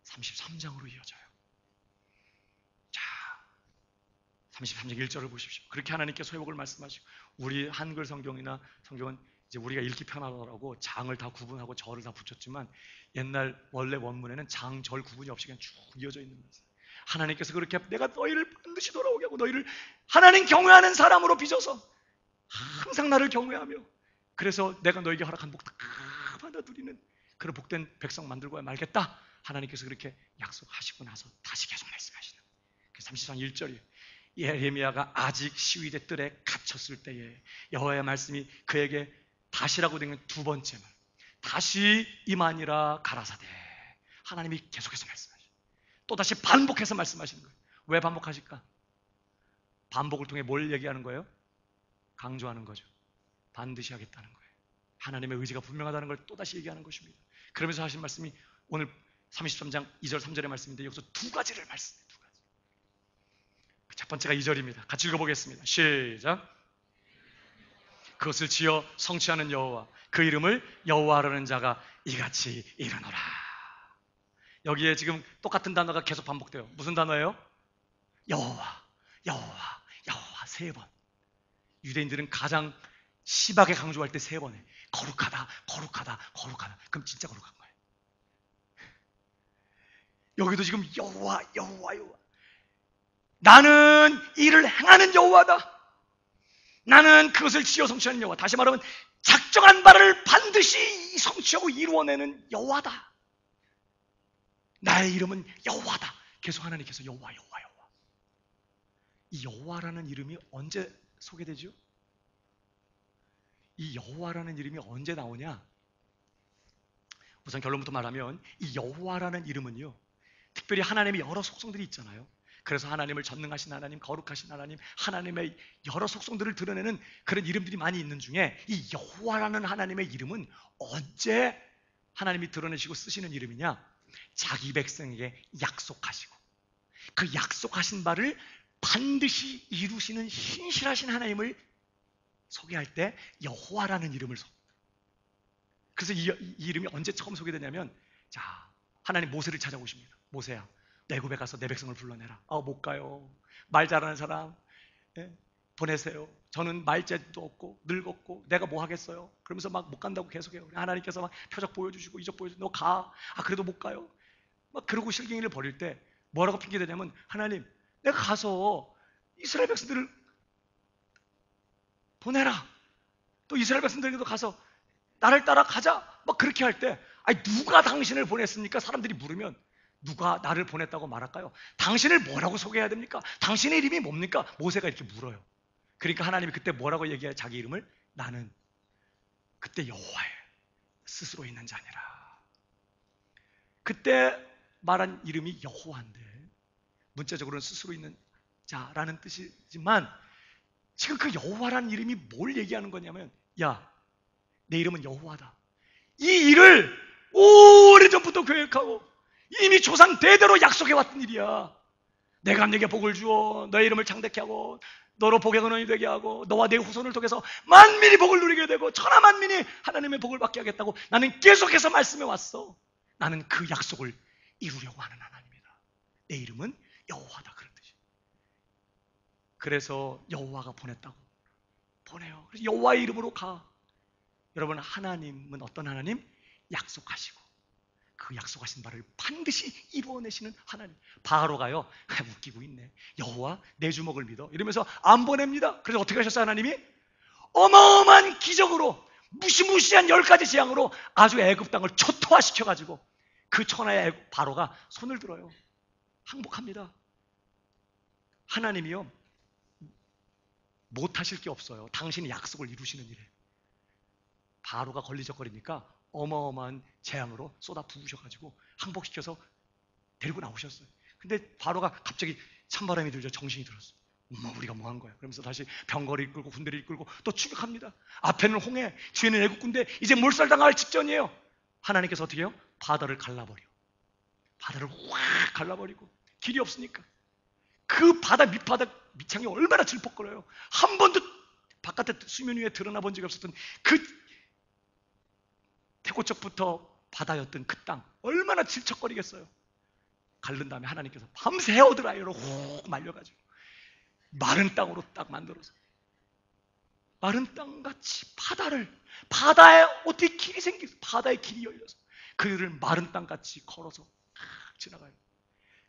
33장으로 이어져요. 자, 33장 1절을 보십시오. 그렇게 하나님께서 회복을 말씀하시고 우리 한글 성경이나 성경은 이제 우리가 읽기 편하더라고 장을 다 구분하고 절을 다 붙였지만 옛날 원래 원문에는 장, 절 구분이 없이 그냥 쭉 이어져 있는 거예요. 하나님께서 그렇게 내가 너희를 반드시 돌아오게 하고 너희를 하나님 경외하는 사람으로 빚어서 항상 나를 경외하며 그래서 내가 너에게 허락한 복 다 받아 누리는 그런 복된 백성 만들고야 말겠다. 하나님께서 그렇게 약속하시고 나서 다시 계속 말씀하시는 30장 1절이에요. 예레미야가 아직 시위대 뜰에 갇혔을 때에 여호와의 말씀이 그에게 다시라고 된 두 번째 말 다시 임하니라 가라사대. 하나님이 계속해서 말씀하시죠. 또다시 반복해서 말씀하시는 거예요. 왜 반복하실까? 반복을 통해 뭘 얘기하는 거예요? 강조하는 거죠. 반드시 하겠다는 거예요. 하나님의 의지가 분명하다는 걸 또다시 얘기하는 것입니다. 그러면서 하신 말씀이 오늘 33장 2절 3절의 말씀인데 여기서 두 가지를 말씀해요. 두 가지. 첫 번째가 2절입니다. 같이 읽어보겠습니다. 시작. 그것을 지어 성취하는 여호와 그 이름을 여호와라는 자가 이같이 이르노라. 여기에 지금 똑같은 단어가 계속 반복돼요. 무슨 단어예요? 여호와, 여호와, 여호와 세 번. 유대인들은 가장 심하게 강조할 때 세 번에 거룩하다, 거룩하다, 거룩하다. 그럼 진짜 거룩한 거예요. 여기도 지금 여호와, 여호와, 여호와. 나는 이를 행하는 여호와다. 나는 그것을 지어 성취하는 여호와. 다시 말하면 작정한 바를 반드시 성취하고 이루어내는 여호와다. 나의 이름은 여호와다. 계속 하나님께서 여호와, 여호와, 여호와. 이 여호와라는 이름이 언제 소개되죠? 이 여호와라는 이름이 언제 나오냐? 우선 결론부터 말하면 이 여호와라는 이름은요, 특별히 하나님의 여러 속성들이 있잖아요. 그래서 하나님을 전능하신 하나님, 거룩하신 하나님, 하나님의 여러 속성들을 드러내는 그런 이름들이 많이 있는 중에 이 여호와라는 하나님의 이름은 언제 하나님이 드러내시고 쓰시는 이름이냐? 자기 백성에게 약속하시고 그 약속하신 바를 반드시 이루시는 신실하신 하나님을 소개할 때 여호와라는 이름을 그래서 이 이름이 언제 처음 소개되냐면 자, 하나님 모세를 찾아오십니다. 모세야, 애굽에 가서 내 백성을 불러내라. 못 가요. 말 잘하는 사람 보내세요. 저는 말재도 없고 늙었고 내가 뭐 하겠어요. 그러면서 막 못 간다고 계속해요. 하나님께서 막 표적 보여주시고 이적 보여주시고 너 가. 그래도 못 가요. 막 그러고 실갱이를 벌일 때 뭐라고 핑계대냐면 하나님, 내가 가서 이스라엘 백성들을 보내라. 또 이스라엘 백성들에게도 가서 나를 따라 가자. 막 그렇게 할 때 누가 당신을 보냈습니까? 사람들이 물으면 누가 나를 보냈다고 말할까요? 당신을 뭐라고 소개해야 됩니까? 당신의 이름이 뭡니까? 모세가 이렇게 물어요. 그러니까 하나님이 그때 뭐라고 얘기해요? 자기 이름을? 나는 그때 여호와의 스스로 있는 자니라. 그때 말한 이름이 여호와인데 문자적으로는 스스로 있는 자라는 뜻이지만 지금 그 여호와라는 이름이 뭘 얘기하는 거냐면 야, 내 이름은 여호와다. 이 일을 오래전부터 계획하고 이미 조상 대대로 약속해왔던 일이야. 내가 너에게 복을 주어 너의 이름을 창대케 하고 너로 복의 근원이 되게 하고 너와 내 후손을 통해서 만민이 복을 누리게 되고 천하 만민이 하나님의 복을 받게 하겠다고 나는 계속해서 말씀해 왔어. 나는 그 약속을 이루려고 하는 하나님이다. 내 이름은 여호와다, 그런 뜻이에요. 그래서 여호와가 보냈다고. 보내요. 그래서 여호와의 이름으로 가. 여러분, 하나님은 어떤 하나님? 약속하시고 그 약속하신 바를 반드시 이루어내시는 하나님. 바로가요, 웃기고 있네. 여호와 내 주먹을 믿어 이러면서 안 보냅니다. 그래서 어떻게 하셨어요? 하나님이 어마어마한 기적으로 무시무시한 10가지 재앙으로 아주 애굽 땅을 초토화시켜가지고 그 천하의 바로가 손을 들어요. 항복합니다. 하나님이요, 못하실 게 없어요. 당신이 약속을 이루시는 일에. 바로가 걸리적거리니까 어마어마한 재앙으로 쏟아 부으셔가지고 항복시켜서 데리고 나오셨어요. 근데 바로가 갑자기 찬바람이 들죠. 정신이 들었어요. 엄마, 우리가 뭐 한 거야? 그러면서 다시 병거를 이끌고 군대를 이끌고 또 추격합니다. 앞에는 홍해, 뒤에는 애국 군대, 이제 몰살당할 직전이에요. 하나님께서 어떻게 해요? 바다를 갈라버려. 바다를 확 갈라버리고 길이 없으니까 그 바다 밑창이 얼마나 질퍽거려요. 한 번도 바깥에 수면 위에 드러나 본 적이 없었던 그 태고쪽부터 바다였던 그 땅 얼마나 질척거리겠어요. 갈른 다음에 하나님께서 밤새 헤어드라이어로 훅 말려가지고 마른 땅으로 딱 만들어서 마른 땅같이 바다에 어떻게 길이 생겨서 바다에 길이 열려서 그들을 마른 땅같이 걸어서 지나가요.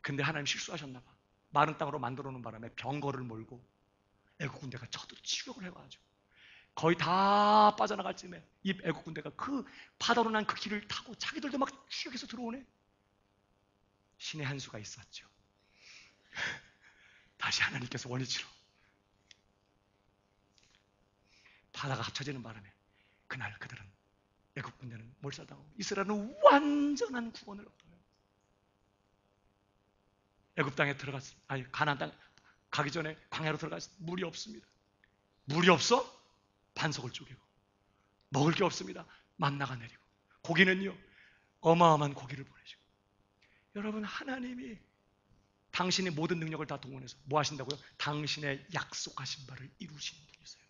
근데 하나님 실수하셨나 봐. 마른 땅으로 만들어 놓은 바람에 병거를 몰고 애국 군대가 저도 추격을 해가지고 거의 다 빠져나갈 쯤에 이 애국 군대가 그 바다로 난 그 길을 타고 자기들도 막 추격해서 들어오네. 신의 한 수가 있었죠. 다시 하나님께서 원위치로 바다가 합쳐지는 바람에 그날 그들은, 애국 군대는 몰살당하고 이스라엘은 완전한 구원을 얻어요. 애굽 땅에 가나안 땅 가기 전에 광야로 들어갔을 때 물이 없습니다. 물이 없어? 반석을 쪼개고. 먹을 게 없습니다. 만나가 내리고. 고기는요, 어마어마한 고기를 보내시고. 여러분, 하나님이 당신의 모든 능력을 다 동원해서 뭐 하신다고요? 당신의 약속하신 바를 이루시는 분이세요.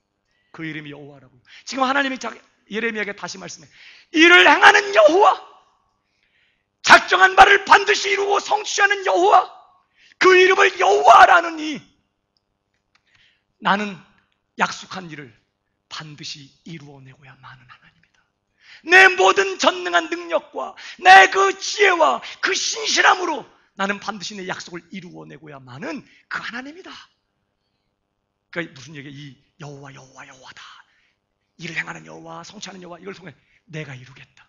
그 이름이 여호와라고요. 지금 하나님이 예레미야에게 다시 말씀해. 이를 행하는 여호와, 작정한 바를 반드시 이루고 성취하는 여호와, 그 이름을 여호와라느니 나는 약속한 일을 반드시 이루어내고야 마는 하나님이다. 내 모든 전능한 능력과 내 그 지혜와 그 신실함으로 나는 반드시 내 약속을 이루어내고야 마는 그 하나님이다. 그러니까 무슨 얘기야? 이 여호와다. 일을 행하는 여호와, 성취하는 여호와, 이걸 통해 내가 이루겠다.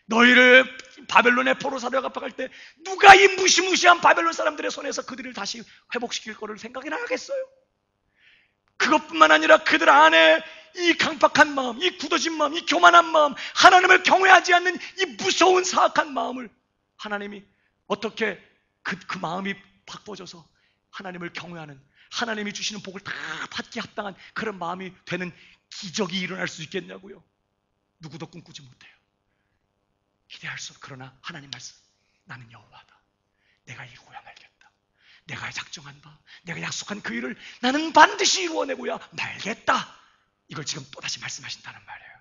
너희를 바벨론의 포로 사로에 압박할 때 누가 이 무시무시한 바벨론 사람들의 손에서 그들을 다시 회복시킬 거를 생각이나 하겠어요? 그것뿐만 아니라 그들 안에 이 강팍한 마음, 이 굳어진 마음, 이 교만한 마음, 하나님을 경외하지 않는 이 무서운 사악한 마음을 하나님이 어떻게 그 마음이 바꿔져서 하나님을 경외하는, 하나님이 주시는 복을 다 받기 합당한 그런 마음이 되는 기적이 일어날 수 있겠냐고요. 누구도 꿈꾸지 못해요. 기대할 수 없어. 그러나 하나님 말씀, 나는 여호와다. 내가 이루고야 말겠다. 내가 작정한 바, 내가 약속한 그 일을 나는 반드시 이루어내고야 말겠다. 이걸 지금 또다시 말씀하신다는 말이에요.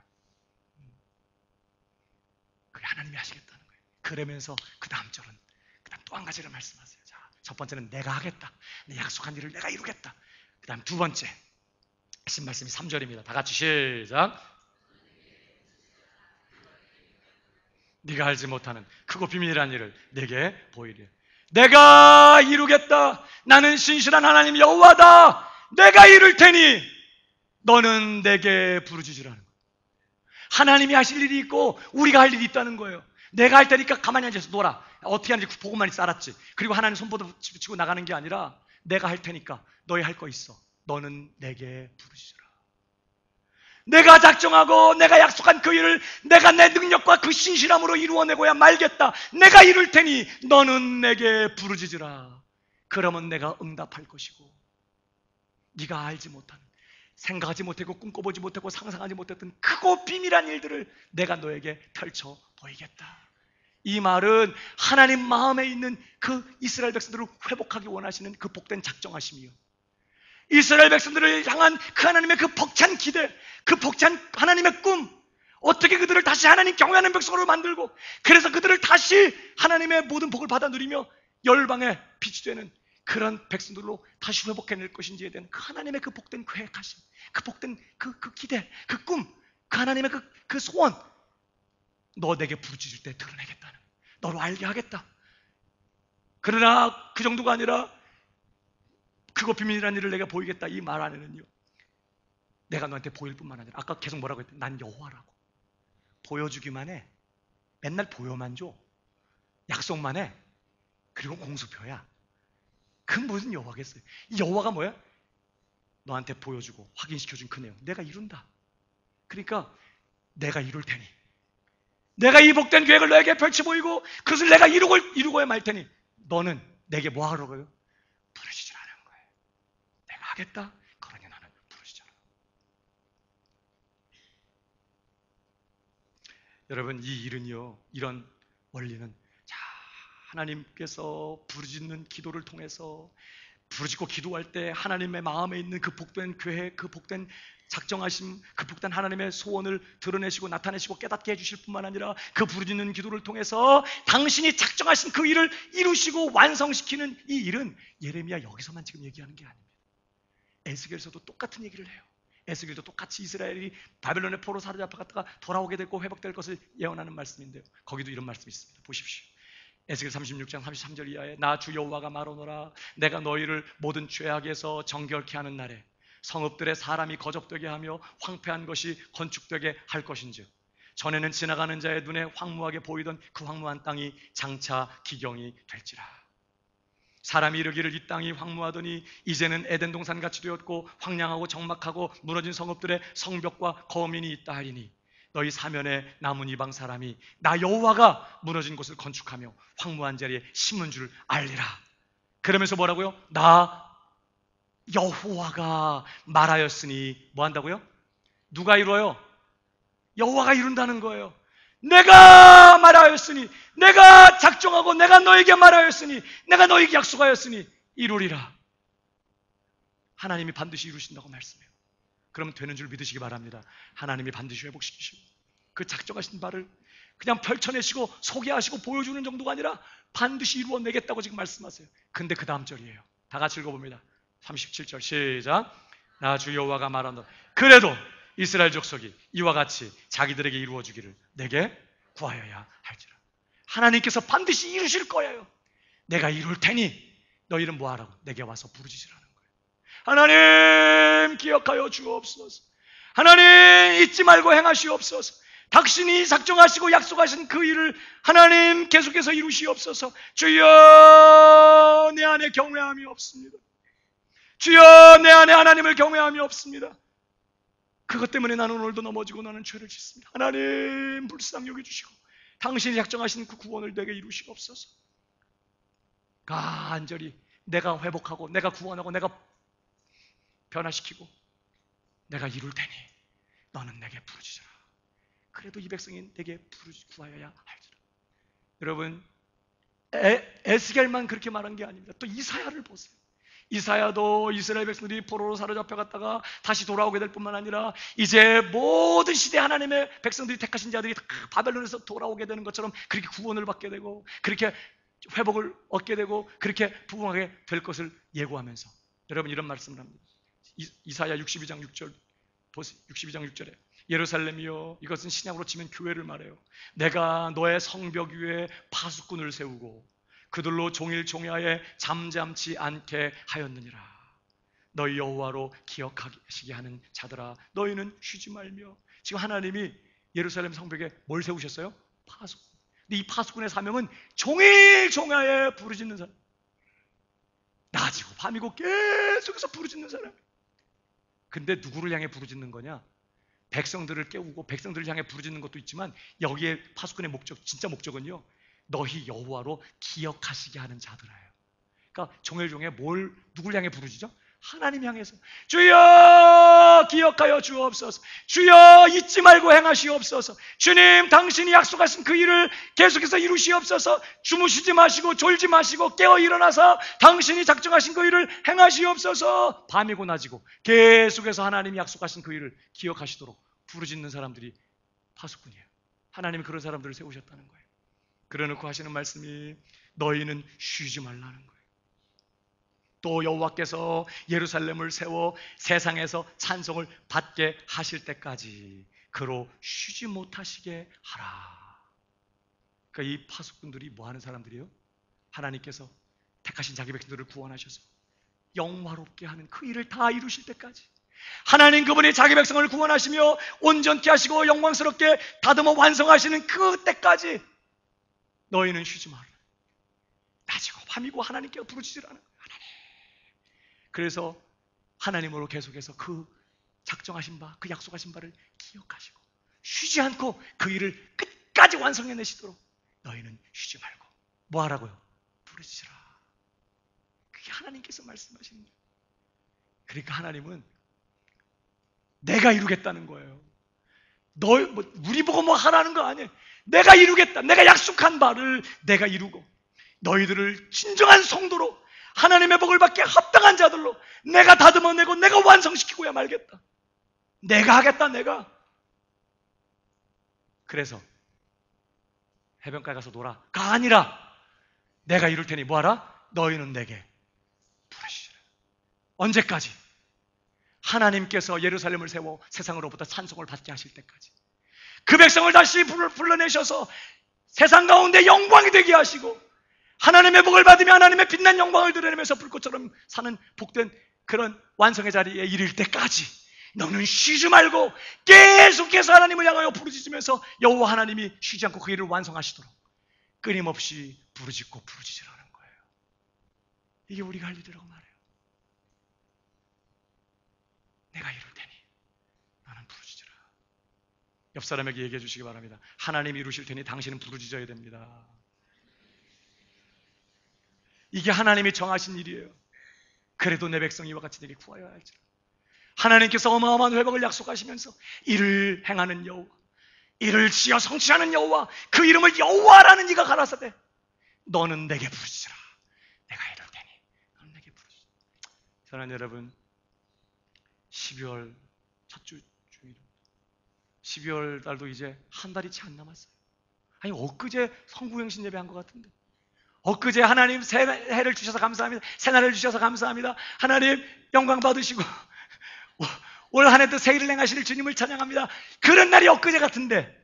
그게 하나님이 하시겠다는 거예요. 그러면서 그 다음 절은 또 한 가지를 말씀하세요. 자, 첫 번째는 내가 하겠다. 내 약속한 일을 내가 이루겠다. 그 다음 두 번째 하신 말씀이 3절입니다. 다 같이 시작. 네가 알지 못하는 크고 비밀이라는 일을 내게 보이리. 내가 이루겠다. 나는 신실한 하나님 여호와다. 내가 이룰 테니 너는 내게 부르짖으라는 거예요. 하나님이 하실 일이 있고 우리가 할 일이 있다는 거예요. 내가 할 테니까 가만히 앉아서 놀아. 어떻게 하는지 보고만 있어, 알았지? 그리고 하나님 손보도 치고 나가는 게 아니라 내가 할 테니까 너희 할 거 있어. 너는 내게 부르짖으라. 내가 작정하고 내가 약속한 그 일을 내가 내 능력과 그 신실함으로 이루어내고야 말겠다. 내가 이룰 테니 너는 내게 부르짖으라. 그러면 내가 응답할 것이고 네가 알지 못하는, 생각하지 못하고 꿈꿔보지 못하고 상상하지 못했던 크고 비밀한 일들을 내가 너에게 펼쳐 보이겠다. 이 말은 하나님 마음에 있는 그 이스라엘 백성들을 회복하기 원하시는 그 복된 작정하심이요, 이스라엘 백성들을 향한 그 하나님의 그 벅찬 기대, 그 벅찬 하나님의 꿈, 어떻게 그들을 다시 하나님 경외하는 백성으로 만들고, 그래서 그들을 다시 하나님의 모든 복을 받아 누리며 열방의 빛이 되는 그런 백성들로 다시 회복해낼 것인지에 대한 그 하나님의 그 복된 계획하심, 그 복된 그 기대, 그 꿈, 그 하나님의 그 소원, 너 내게 부르짖을 때 드러내겠다는, 너로 알게 하겠다. 그러나 그 정도가 아니라 그거 비밀이라는 일을 내가 보이겠다, 이 말 안에는요, 내가 너한테 보일 뿐만 아니라 아까 계속 뭐라고 했더니 난 여호와라고. 보여주기만 해. 맨날 보여만 줘. 약속만 해. 그리고 공수표야. 그건 무슨 여호와겠어요? 이 여호와가 뭐야? 너한테 보여주고 확인시켜준 그 내용, 내가 이룬다. 그러니까 내가 이룰 테니, 내가 이 복된 계획을 너에게 펼쳐 보이고 그것을 내가 이루고야 말 테니 너는 내게 뭐 하라고요? 부르짖으라는 거예요. 내가 하겠다. 그러니 나는 부르짖으라. 여러분, 이 일은요, 이런 원리는, 자, 하나님께서 부르짖는 기도를 통해서 부르짖고 기도할 때 하나님의 마음에 있는 그 복된 계획, 그 복된 작정하심, 그 복된 하나님의 소원을 드러내시고 나타내시고 깨닫게 해주실 뿐만 아니라 그 부르짖는 기도를 통해서 당신이 작정하신 그 일을 이루시고 완성시키는 이 일은 예레미야 여기서만 지금 얘기하는 게 아닙니다. 에스겔에서도 똑같은 얘기를 해요. 에스겔도 똑같이 이스라엘이 바벨론의 포로 사로잡혀갔다가 돌아오게 되고 회복될 것을 예언하는 말씀인데요, 거기도 이런 말씀이 있습니다. 보십시오. 에스겔 36장 33절 이하에 나 주 여호와가 말하노라, 내가 너희를 모든 죄악에서 정결케 하는 날에 성읍들의 사람이 거적되게 하며 황폐한 것이 건축되게 할 것인즉 전에는 지나가는 자의 눈에 황무하게 보이던 그 황무한 땅이 장차 기경이 될지라. 사람이 이르기를 이 땅이 황무하더니 이제는 에덴 동산같이 되었고 황량하고 적막하고 무너진 성읍들의 성벽과 거민이 있다 하리니 너희 사면에 남은 이방 사람이 나 여호와가 무너진 곳을 건축하며 황무한 자리에 심은 줄 알리라. 그러면서 뭐라고요? 나 여호와가 말하였으니 뭐 한다고요? 누가 이루어요? 여호와가 이룬다는 거예요. 내가 말하였으니, 내가 작정하고 내가 너에게 말하였으니, 내가 너에게 약속하였으니 이루리라. 하나님이 반드시 이루신다고 말씀해요. 그러면 되는 줄 믿으시기 바랍니다. 하나님이 반드시 회복시키시고 그 작정하신 바를 그냥 펼쳐내시고 소개하시고 보여주는 정도가 아니라 반드시 이루어내겠다고 지금 말씀하세요. 근데 그 다음 절이에요. 다 같이 읽어봅니다. 37절 시작. 나 주 여호와가 말한다. 그래도 이스라엘 족속이 이와 같이 자기들에게 이루어주기를 내게 구하여야 할지라. 하나님께서 반드시 이루실 거예요. 내가 이룰 테니 너희는 뭐하라고? 내게 와서 부르짖으라는 거예요. 하나님 기억하여 주옵소서. 하나님 잊지 말고 행하시옵소서. 당신이 작정하시고 약속하신 그 일을 하나님 계속해서 이루시옵소서. 주여, 내 안에 경외함이 없습니다. 주여, 내 안에 하나님을 경외함이 없습니다. 그것 때문에 나는 오늘도 넘어지고 나는 죄를 짓습니다. 하나님 불쌍히 여겨주시고 당신이 작정하신 그 구원을 내게 이루시옵소서. 간절히 내가 회복하고 내가 구원하고 내가 변화시키고 내가 이룰 테니 너는 내게 부르짖으라. 그래도 이 백성이 내게 구하여야 할지라. 여러분, 에스겔만 그렇게 말한 게 아닙니다. 또 이사야를 보세요. 이사야도 이스라엘 백성들이 포로로 사로잡혀갔다가 다시 돌아오게 될 뿐만 아니라 이제 모든 시대 하나님의 백성들이 택하신 자들이 다 바벨론에서 돌아오게 되는 것처럼 그렇게 구원을 받게 되고 그렇게 회복을 얻게 되고 그렇게 부흥하게 될 것을 예고하면서 여러분 이런 말씀을 합니다. 이사야 62장 6절 보세요. 62장 6절에 예루살렘이여, 이것은 신약으로 치면 교회를 말해요. 내가 너의 성벽 위에 파수꾼을 세우고 그들로 종일 종야에 잠잠치 않게 하였느니라. 너희 여호와로 기억하시게 하는 자들아, 너희는 쉬지 말며. 지금 하나님이 예루살렘 성벽에 뭘 세우셨어요? 파수꾼. 근데 이 파수꾼의 사명은 종일 종야에 부르짖는 사람, 낮이고 밤이고 계속해서 부르짖는 사람. 근데 누구를 향해 부르짖는 거냐? 백성들을 깨우고 백성들을 향해 부르짖는 것도 있지만 여기에 파수꾼의 목적, 진짜 목적은요, 너희 여호와로 기억하시게 하는 자들이에요. 그러니까 종일종일 누굴 향해 부르짖죠? 하나님 향해서 주여 기억하여 주옵소서, 주여 잊지 말고 행하시옵소서, 주님 당신이 약속하신 그 일을 계속해서 이루시옵소서, 주무시지 마시고 졸지 마시고 깨어 일어나서 당신이 작정하신 그 일을 행하시옵소서. 밤이고 낮이고 계속해서 하나님이 약속하신 그 일을 기억하시도록 부르짖는 사람들이 파수꾼이에요. 하나님이 그런 사람들을 세우셨다는 거예요. 그러놓고 하시는 말씀이 너희는 쉬지 말라는 거예요. 또 여호와께서 예루살렘을 세워 세상에서 찬송을 받게 하실 때까지 그로 쉬지 못하시게 하라. 그러니까 이 파수꾼들이 뭐 하는 사람들이에요? 하나님께서 택하신 자기 백성들을 구원하셔서 영화롭게 하는 그 일을 다 이루실 때까지, 하나님 그분이 자기 백성을 구원하시며 온전케 하시고 영광스럽게 다듬어 완성하시는 그 때까지 너희는 쉬지 마라. 낮이고 밤이고 하나님께 부르짖으라는 거예요. 그래서 하나님으로 계속해서 그 작정하신 바, 그 약속하신 바를 기억하시고 쉬지 않고 그 일을 끝까지 완성해내시도록 너희는 쉬지 말고 뭐 하라고요? 부르짖으라. 그게 하나님께서 말씀하시는 거예요. 그러니까 하나님은 내가 이루겠다는 거예요. 우리 보고 뭐 하라는 거 아니에요. 내가 이루겠다. 내가 약속한 바를 내가 이루고 너희들을 진정한 성도로 하나님의 복을 받게 합당한 자들로 내가 다듬어내고 내가 완성시키고야 말겠다. 내가 하겠다. 내가. 그래서 해변가에 가서 놀아가 아니라 내가 이룰 테니 뭐하라? 너희는 내게 부르시라. 언제까지? 하나님께서 예루살렘을 세워 세상으로부터 찬송을 받게 하실 때까지, 그 백성을 다시 불러내셔서 세상 가운데 영광이 되게 하시고 하나님의 복을 받으며 하나님의 빛난 영광을 드러내면서 불꽃처럼 사는 복된 그런 완성의 자리에 이를 때까지 너는 쉬지 말고 계속해서 하나님을 향하여 부르짖으면서 여호와 하나님이 쉬지 않고 그 일을 완성하시도록 끊임없이 부르짖고 부르짖으라는 거예요. 이게 우리가 할 일이라고 말해요. 내가 이룰 테니 너는 부르짖으라. 옆 사람에게 얘기해 주시기 바랍니다. 하나님이 이루실 테니 당신은 부르짖어야 됩니다. 이게 하나님이 정하신 일이에요. 그래도 내 백성이 이와 같이 내게 구하여야 할지라. 하나님께서 어마어마한 회복을 약속하시면서 이를 행하는 여호와, 이를 지어 성취하는 여호와, 그 이름을 여호와라는 이가 가라사대 너는 내게 부르짖으라. 내가 이룰 테니 너는 내게 부르짖으라. 사랑하는 여러분, 12월 첫 주 주일, 12월 달도 이제 한 달이 채 안 남았어요. 아니 엊그제 성구영신 예배한 것 같은데, 엊그제 하나님 새 해를 주셔서 감사합니다. 새날을 주셔서 감사합니다. 하나님 영광 받으시고 올 한 해도 새 일을 행하실 주님을 찬양합니다. 그런 날이 엊그제 같은데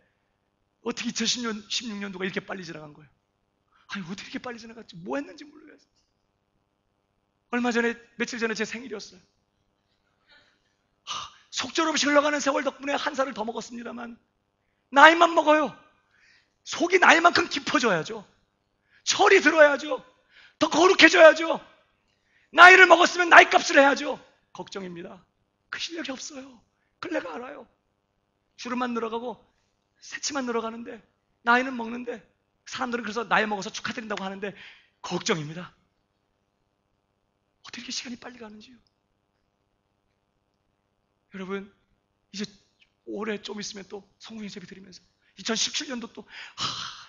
어떻게 2016년도가 이렇게 빨리 지나간 거예요? 아니 어떻게 이렇게 빨리 지나갔지? 뭐 했는지 모르겠어요. 얼마 전에, 며칠 전에 제 생일이었어요. 속절없이 흘러가는 세월 덕분에 한 살을 더 먹었습니다만 나이만 먹어요. 속이 나이만큼 깊어져야죠. 철이 들어야죠. 더 거룩해져야죠. 나이를 먹었으면 나이값을 해야죠. 걱정입니다. 그 실력이 없어요. 그걸 내가 알아요. 주름만 늘어가고 새치만 늘어가는데 나이는 먹는데, 사람들은 그래서 나이 먹어서 축하드린다고 하는데 걱정입니다. 어떻게 이렇게 시간이 빨리 가는지요. 여러분, 이제 올해 좀 있으면 또 성공의 예배 드리면서 2017년도 또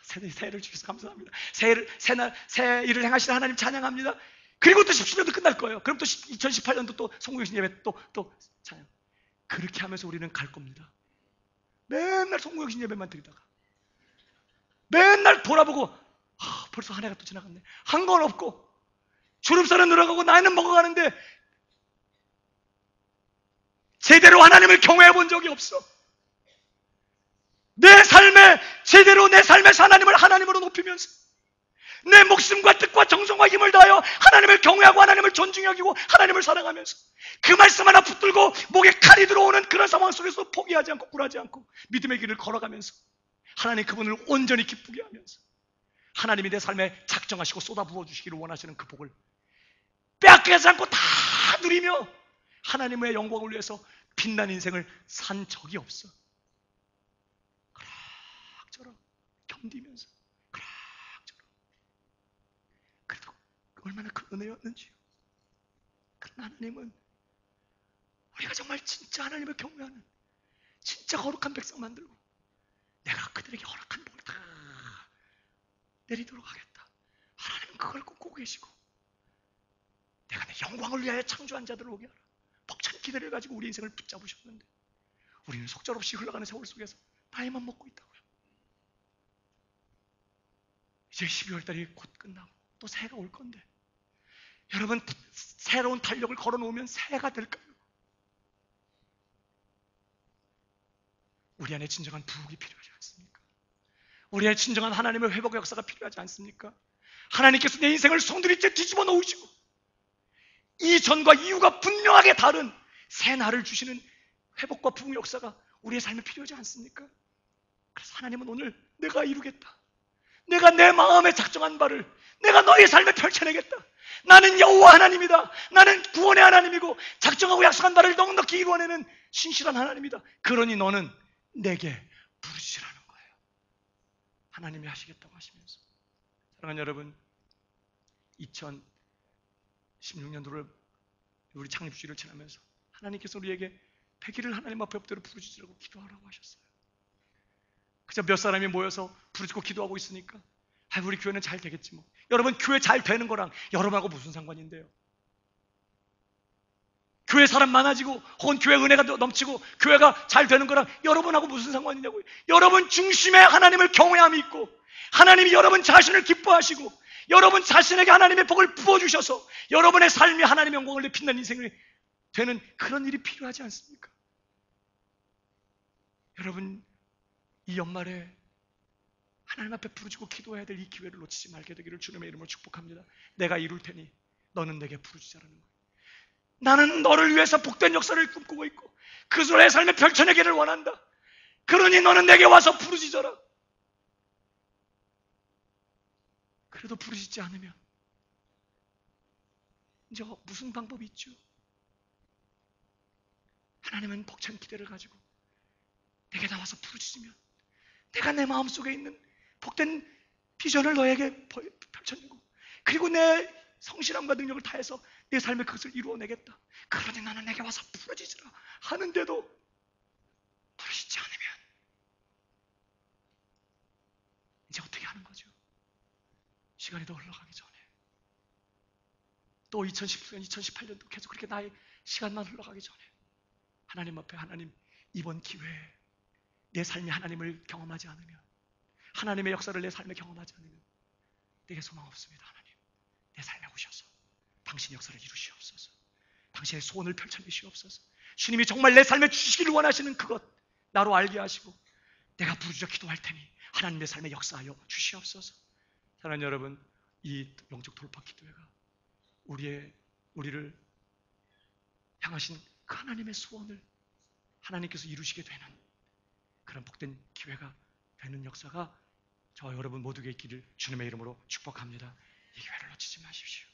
새해를 주셔서 감사합니다. 새 일을 행하시는 하나님 찬양합니다. 그리고 또 17년도 끝날 거예요. 그럼 또 2018년도 또 성공의 예배 또 찬양. 그렇게 하면서 우리는 갈 겁니다. 맨날 성공의 예배만 드리다가 맨날 돌아보고 벌써 한 해가 또 지나갔네. 한 건 없고 주름살은 늘어가고 나이는 먹어가는데 제대로 하나님을 경외해 본 적이 없어. 내 삶에서 하나님을 하나님으로 높이면서 내 목숨과 뜻과 정성과 힘을 다하여 하나님을 경외하고 하나님을 존중히 여기고 하나님을 사랑하면서 그 말씀 하나 붙들고 목에 칼이 들어오는 그런 상황 속에서 포기하지 않고 굴하지 않고 믿음의 길을 걸어가면서 하나님 그분을 온전히 기쁘게 하면서 하나님이 내 삶에 작정하시고 쏟아부어 주시기를 원하시는 그 복을 빼앗기지 않고 다 누리며 하나님의 영광을 위해서 빛난 인생을 산 적이 없어. 그럭저럭 견디면서 그럭저럭. 그래도 얼마나 큰 은혜였는지요. 그런 하나님은 우리가 정말 진짜 하나님을 경외하는 진짜 거룩한 백성 만들고 내가 그들에게 허락한 복을 다 내리도록 하겠다. 하나님은 그걸 꿈꾸고 계시고 내가 내 영광을 위하여 창조한 자들을 오게 하라. 벅찬 기대를 가지고 우리 인생을 붙잡으셨는데 우리는 속절없이 흘러가는 세월 속에서 나이만 먹고 있다고요. 이제 12월 달이 곧 끝나고 또 새해가 올 건데 여러분 새로운 달력을 걸어놓으면 새해가 될까요? 우리 안에 진정한 부흥이 필요하지 않습니까? 우리 안에 진정한 하나님의 회복의 역사가 필요하지 않습니까? 하나님께서 내 인생을 송두리째 뒤집어 놓으시고 이전과 이후가 분명하게 다른 새 날을 주시는 회복과 부흥의 역사가 우리의 삶에 필요하지 않습니까? 그래서 하나님은 오늘 내가 이루겠다. 내가 내 마음에 작정한 바를 내가 너의 삶에 펼쳐내겠다. 나는 여호와 하나님이다. 나는 구원의 하나님이고 작정하고 약속한 바를 넉넉히 이루어내는 신실한 하나님이다. 그러니 너는 내게 부르시라는 거예요. 하나님이 하시겠다고 하시면서. 사랑하는 여러분, 2016년도를 우리 창립주의를 지나면서 하나님께서 우리에게 100일을 하나님 앞에 엎드려 부르짖으라고 기도하라고 하셨어요. 그저 몇 사람이 모여서 부르짖고 기도하고 있으니까 우리 교회는 잘 되겠지 뭐. 여러분 교회 잘 되는 거랑 여러분하고 무슨 상관인데요? 교회 사람 많아지고 혹은 교회 은혜가 넘치고 교회가 잘 되는 거랑 여러분하고 무슨 상관이냐고요. 여러분 중심에 하나님을 경외함이 있고 하나님이 여러분 자신을 기뻐하시고 여러분 자신에게 하나님의 복을 부어주셔서 여러분의 삶이 하나님의 영광을 빛나는 인생이 되는 그런 일이 필요하지 않습니까? 여러분 이 연말에 하나님 앞에 부르짖고 기도해야 될 이 기회를 놓치지 말게 되기를 주님의 이름으로 축복합니다. 내가 이룰 테니 너는 내게 부르짖으라는 거예요. 나는 너를 위해서 복된 역사를 꿈꾸고 있고 그 소리의 삶에 펼쳐내기를 원한다. 그러니 너는 내게 와서 부르짖어라. 그래도 부르짖지 않으면 이제 무슨 방법이 있죠? 하나님은 벅찬 기대를 가지고 내게 나와서 부르짖으면 내가 내 마음속에 있는 복된 비전을 너에게 펼쳐내고 그리고 내 성실함과 능력을 다해서 내 삶에 그것을 이루어내겠다. 그러니 나는 내게 와서 부르짖으라 하는데도 부르짖지 않으면 이제 어떻게 하는 거죠? 시간이 더 흘러가기 전에 또 2019년, 2018년도 계속 그렇게 나의 시간만 흘러가기 전에 하나님 앞에 하나님 이번 기회에 내 삶이 하나님을 경험하지 않으면 하나님의 역사를 내 삶에 경험하지 않으면 내게 소망 없습니다. 하나님 내 삶에 오셔서 당신의 역사를 이루시옵소서. 당신의 소원을 펼쳐내시옵소서. 주님이 정말 내 삶에 주시기를 원하시는 그것 나로 알게 하시고 내가 부르짖어 기도할 테니 하나님의 삶에 역사하여 주시옵소서. 사랑하는 여러분, 이 영적 돌파 기도회가 우리를 향하신 그 하나님의 소원을 하나님께서 이루시게 되는 그런 복된 기회가 되는 역사가 저와 여러분 모두에게 있기를 주님의 이름으로 축복합니다. 이 기회를 놓치지 마십시오.